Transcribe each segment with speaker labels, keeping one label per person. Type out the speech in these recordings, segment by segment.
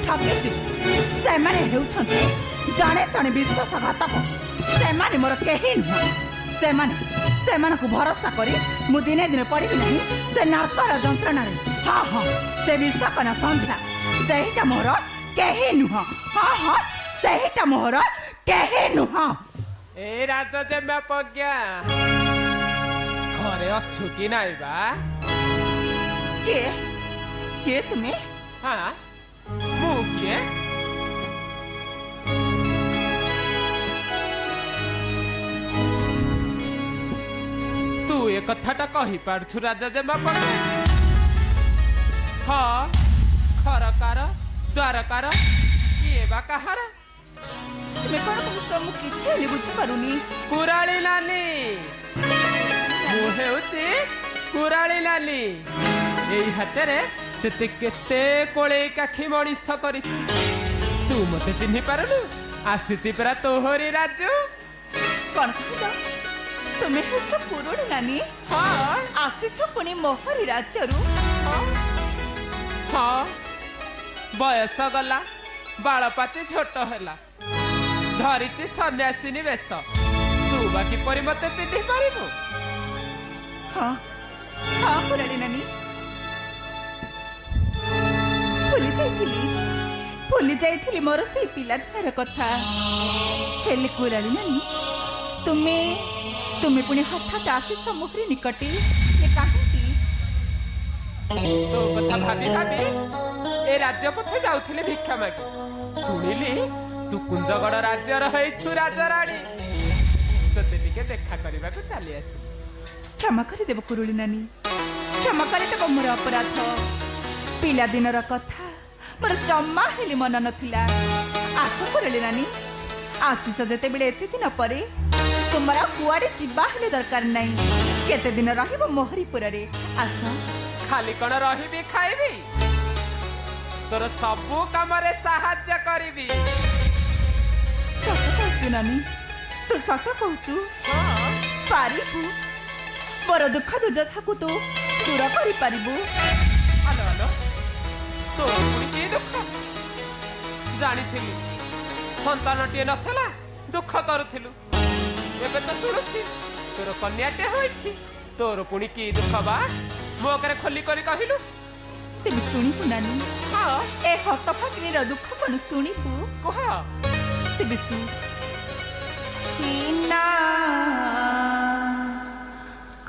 Speaker 1: ଠକିଛି ସେମାନେ ହେଉଛନ୍ତି ଜଣେ ଜଣେ ବିଶ୍ୱାସଘାତକ। ସେମାନେ ମୋର କେହି ନୁହଁ। ସେମାନଙ୍କୁ ଭରସା କରି ମୁଁ ଦିନେ ଦିନେ ପଡ଼ିବି ନାହିଁ ସେ ନର୍କର ଯନ୍ତ୍ରଣାରେ। ହଁ ହଁ, ସେ ବିଶ୍ୱକନ୍ୟା ସନ୍ଧ୍ୟା ସେଇଟା ମୋର କେହି ନୁହଁ। ହଁ ହଁ, ସେଇଟା ମୋର କେହି ନୁହଁ।
Speaker 2: ଏ ରାଜଜେମା ପ୍ରଜ୍ଞା ଘରେ ଅଛୁ କି ନାଇଁ ବା?
Speaker 1: କିଏ କିଏ ତୁମେ?
Speaker 2: ହଁ, ମୁଁ କିଏ? ତୁ ଏ କଥାଟା କହିପାରୁଛୁ ରାଜଜେମା ପ୍ରଜ୍ଞା? ହଁ, ଖରକାର ଦ୍ୱାରକାର କିଏ ବା କାହାର?
Speaker 1: ତୁମେ କ'ଣ କହୁଛ? ମୁଁ କିଛି ହେଲେ ବୁଝିପାରୁନି।
Speaker 2: କୁରାଳି ନାନୀ, ମୁଁ ହେଉଛି କୁରାଳି ନାନୀ। ଏଇ ହାତରେ ତେତେ କେତେ କୋଳେଇ କାଖି ମଣିଷ କରିଛି। ତୁ ମତେ ଚିହ୍ନି ପାରୁନୁ? ଆସିଛି ପରା ତୋହରି ରାଜୁ।
Speaker 1: କ'ଣ କହୁଛ? ତୁମେ ହେଉଛ କୁରୁଡ଼ି ନାନୀ?
Speaker 2: ହଁ,
Speaker 1: ଆସିଛ ପୁଣି ମୋହରି ରାଜ୍ୟରୁ?
Speaker 2: ହଁ, ବୟସ ଗଲା, ବାଳ ପାଚି ଛୋଟ ହେଲା, ଧରିଛି ସନ୍ନ୍ୟାସିନୀ ବେଶ। ତୁ ବା କିପରି ମତେ ଚିହ୍ନି ପାରିବୁ?
Speaker 1: ହଁ ହଁ କୁରାଳି ନାନୀ, ଭୁଲି ଯାଇଥିଲି ମୋର ସେଇ ପିଲାଦିନର କଥା। ହେଲେ କୁରାଳି ନାନୀ, ତୁମେ ପୁଣି ହଠାତ୍ ଆସିଛ ମୋହରି ନିକଟେ, ଏ କାହିଁକି?
Speaker 2: ତୋ କଥା ଭାବି ଭାବି ଏ ରାଜ୍ୟପଥେ ଯାଉଥିଲି ଭିକ୍ଷା ମାଗି। ଶୁଣିଲି ତୁ କୁଞ୍ଜଗଡ଼ ରାଜ୍ୟର ହେଇଛୁ ରାଜରାଣୀ। ତତେ ଟିକେ ଦେଖା କରିବାକୁ ଚାଲି ଆସିଲି।
Speaker 1: କ୍ଷମା କରିଦେବ କୁରୁଳି ନାନୀ, କ୍ଷମା କରିଦେବ ମୋର ଅପରାଧ। ପିଲାଦିନର କଥା ମୋର ଜମା ହେଲେ ମନ ନଥିଲା। ଆସ କୁରୁଳି ନାନୀ, ଆସିଛ ଯେତେବେଳେ ଏତେ ଦିନ ପରେ, ତୁମର କୁଆଡ଼େ ଯିବା ହେଲେ ଦରକାର ନାହିଁ। କେତେ ଦିନ ରହିବ ମୋହରିପୁରରେ? ଆସ।
Speaker 2: ଖାଲି କଣ ରହିବି ଖାଇବି? ତୋର ସବୁ କାମରେ ସାହାଯ୍ୟ କରିବି।
Speaker 1: ସତ କହୁଛୁ ନାନୀ, ତୁ ସତ କହୁଛୁ? ପାରିବୁ? ମୋର ଦୁଃଖ ଦୁର୍ଦଶାକୁ ତୁ ଦୂର କରିପାରିବୁ?
Speaker 2: ଆଲୋ ଆଲୋ, ତୋର ପୁଣି କି ଦୁଃଖ? ଜାଣିଥିଲି ସନ୍ତାନଟିଏ ନଥିଲା, ଦୁଃଖ କରୁଥିଲୁ। ଏବେ ତ ଶୁଣୁଛି ତୋର କନ୍ୟାଟେ ହୋଇଛି। ତୋର ପୁଣି କି ଦୁଃଖ ବା? ମୋ ଆଗରେ ଖୋଲି କରି କହିଲୁ।
Speaker 1: ତେବେ ଶୁଣିବୁ ନାନୀ?
Speaker 2: ହଁ,
Speaker 1: ଏ ହତଭାଗିନୀର ଦୁଃଖ କ'ଣ ଶୁଣିବୁ?
Speaker 2: କୁହ।
Speaker 1: ତେବେ ଶୁଣ। କିନା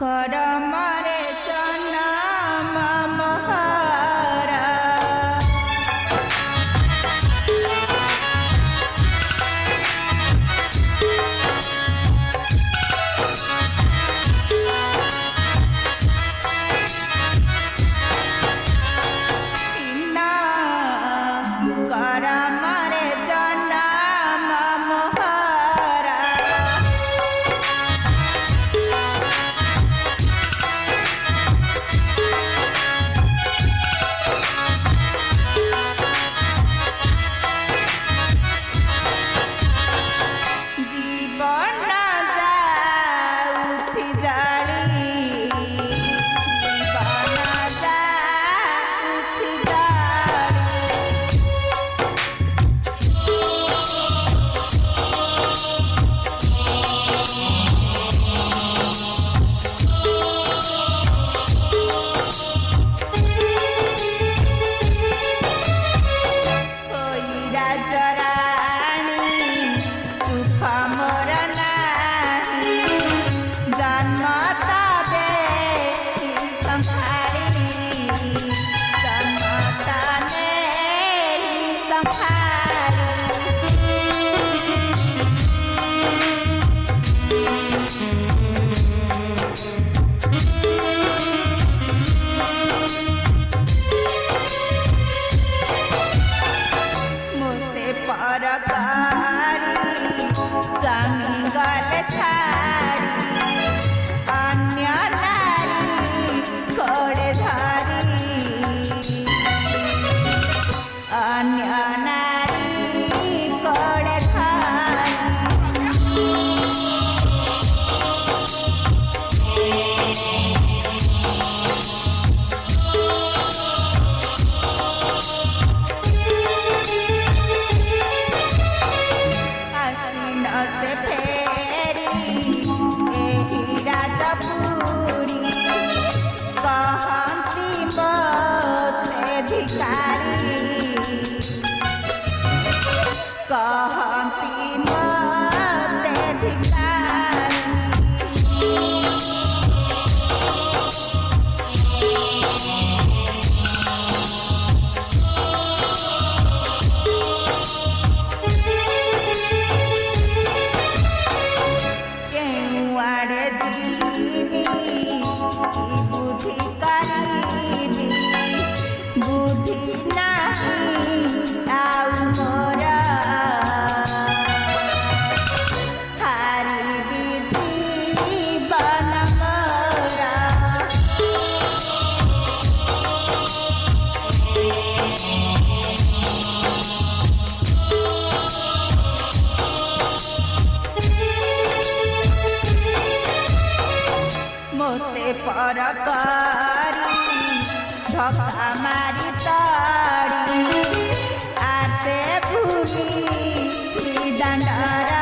Speaker 1: କରମରେ ଜନମ ମହାରା, କିନା କରମରେ ଜନମ ମହାରା। मोते परकारी धक्का मारी ताड़ी आते भूली दंडरा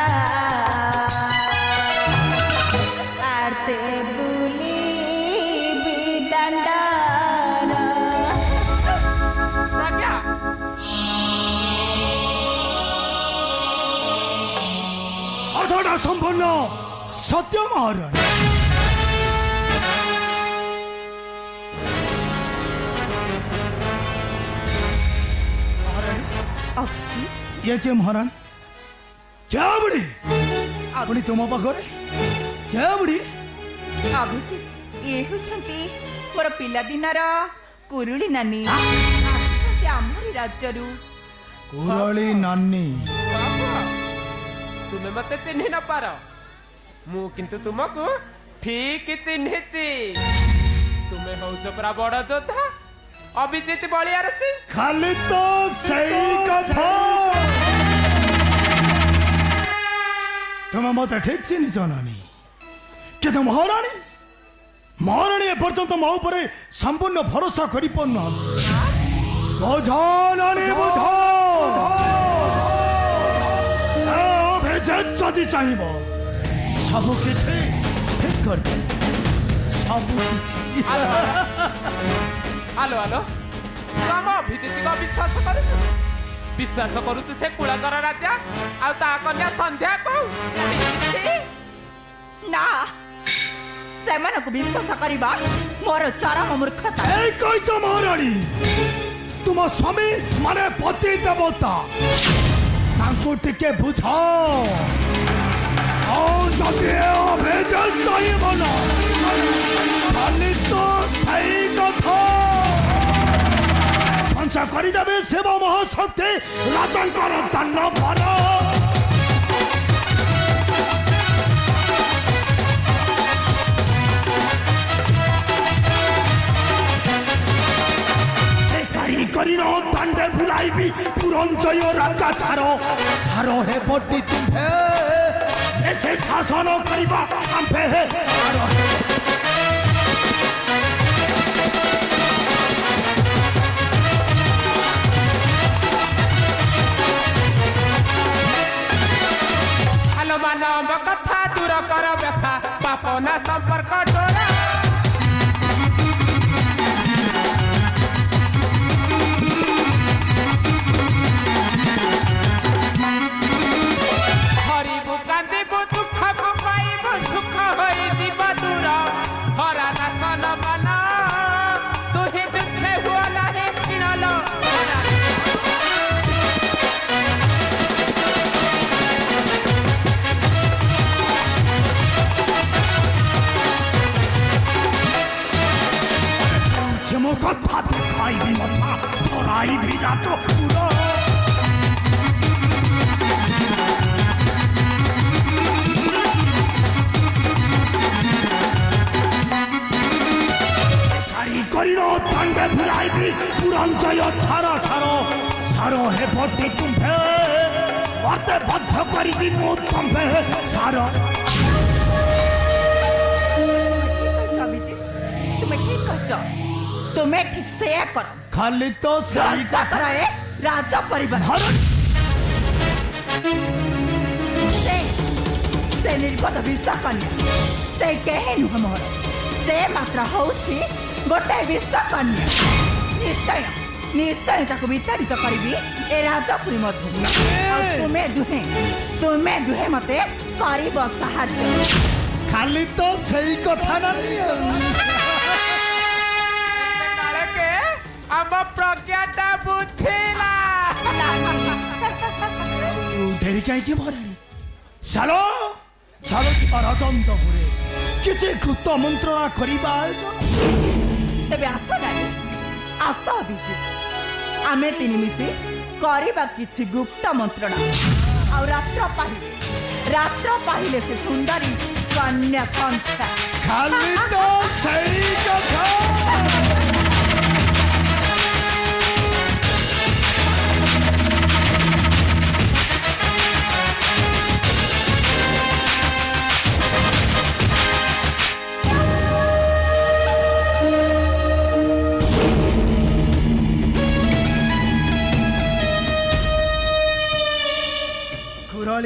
Speaker 1: आते भूली दंडरा
Speaker 2: प्रज्ञा
Speaker 3: अथड़ा संपन्न सत्य महाराज ये के महाराज क्या बुढ़ी अपनी तुम पाखरे क्या बुढ़ी
Speaker 1: अभिजित ये होछंती मोर पिला दिनर कुरुली नानी आसिछंती आमरी राज्यरू
Speaker 3: कुरली नानी
Speaker 2: बाबा तुमे मते चिन्हि न पार मु किंतु तुमको ठीक चिन्हिची तुमे हौच परा बड़ योद्धा अभिजित बलियार सिंह
Speaker 3: खाली तो सही कथा तुम्हें मत ठीक चिन्हिच नानी किंतु महाराणी महाराणी एपर्यंत मो उपरे संपूर्ण भरोसा करि पन्ना बोझा नानी बोझा जदि चाहिए सब किसी ठीक कर दे सब किसी
Speaker 2: आलो आलो तू आम अभिजित को विश्वास करुचु से कुलकर राजा आ ता कन्या संध्या को
Speaker 1: ना सेमानकु विश्वास करिबा मोर चरम मूर्खता
Speaker 3: ए कहिच महारानी तुम स्वामी माने पति देवता तांको टिके बुझाओ जदि अभिजन चाहिए बोलो खाली तो सही कथा पंचा करिदेवे शिव महाशक्ति राजंकर दान भर करिन दांडे बुलाइबी पुरंजय राजा छारो सारो हे बड्डी तुम्हे ऐसे शासन करिबा आंपे हे सारो
Speaker 2: आलो मानव कथा दूर कर व्यथा पापना संपर्क डोरा
Speaker 3: कथा दिखाई भी मथा थोड़ाई भी जातो पूरा करिनो दांडे बुलाइबी पुरंजय छारो छारो सारो हे बड्डी तुम्हे मते बद्ध करिबी मो तुम्हे सारो
Speaker 1: तुम्हें ठीक कहछ तुम्हें ठीक से करो
Speaker 3: खाली तो सही
Speaker 1: कथा रे राजा परिवार से निर्गत विश्व कन्या से केहे नुह मोर से मात्र होछि गोटे विश्व कन्या निश्चय निश्चय ताको विताड़ित करिबी ए राजपुरी मध्य तुम्हें दुहे मते करिब साहाय्य
Speaker 3: खाली तो सही कथा नानी
Speaker 2: अब प्रज्ञाटा बुझिला
Speaker 3: ढेरी कहीं की भरानी चलो चलो राजंतपुरे किसी गुप्त मंत्रणा करिबा
Speaker 1: तेबे आस नानी आस अभिजित आमे तीन मिसे करिबा किछि गुप्त मंत्रणा आ रात्र पाहिले से सुंदरी कन्या संस्था
Speaker 3: खाली तो सही कथा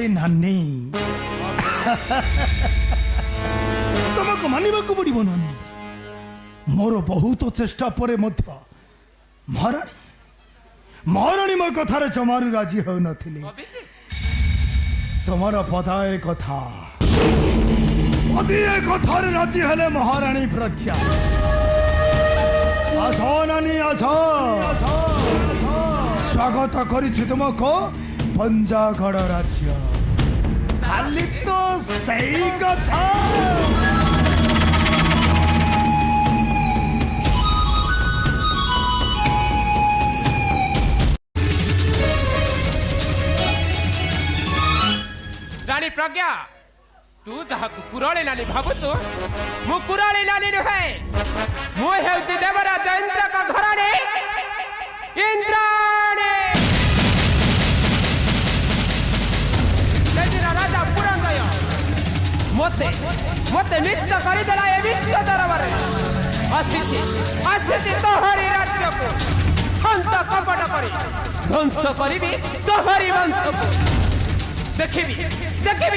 Speaker 3: बोली नानी तुमको मानवाक पड़ो नानी मोर बहुत चेष्टा पर महाराणी महाराणी मो कथार जमारू राजी हो नथिले
Speaker 2: ଅଭିଜିତ
Speaker 3: तुम्हार पदाए कथा पदिए कथार राजी हेले महाराणी प्रज्ञा आस नानी आस स्वागत करिछि तुमको पंजागढ़ राज्य खाली तो सही कथा
Speaker 2: ରାଣୀ ପ୍ରଜ୍ଞା ତୁ ଯାହାକୁ କୁରାଳୀ ନାନୀ ଭାବୁଛୁ ମୁଁ କୁରାଳୀ ନାନୀ ନୁହେଁ ମୁଁ ହେଉଛି ଦେବରାଜ ଇନ୍ଦ୍ରଙ୍କ ଘରାଣୀ ଇନ୍ଦ୍ରାଣୀ ସେଦିନ ରାଜା ପୁରନ୍ଦୟ ମୋତେ ନିଶ୍ଚୟ କରିଦେଲା ଏ ବିଶ୍ୱ ଦରବାରେ ଆସିଛି ତୋହରି ରାଜ୍ୟକୁ ଛନ୍ଦ କପଟ କରି ଧ୍ୱଂସ କରିବି ତୋହରି ବଂଶକୁ देखिबी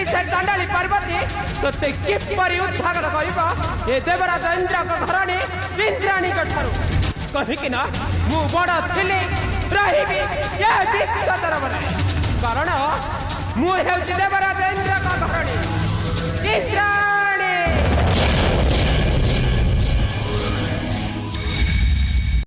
Speaker 2: से चंडाली पार्वती तोते किपरि उद्धार करिब ए देवराज इंद्रक घराणी इंद्राणी ठारू कहिकि ना मु बड़ थिली रहिबी ए विश्व दरबार कारण मु हेउछि देवराज इंद्रक घराणी इंद्रा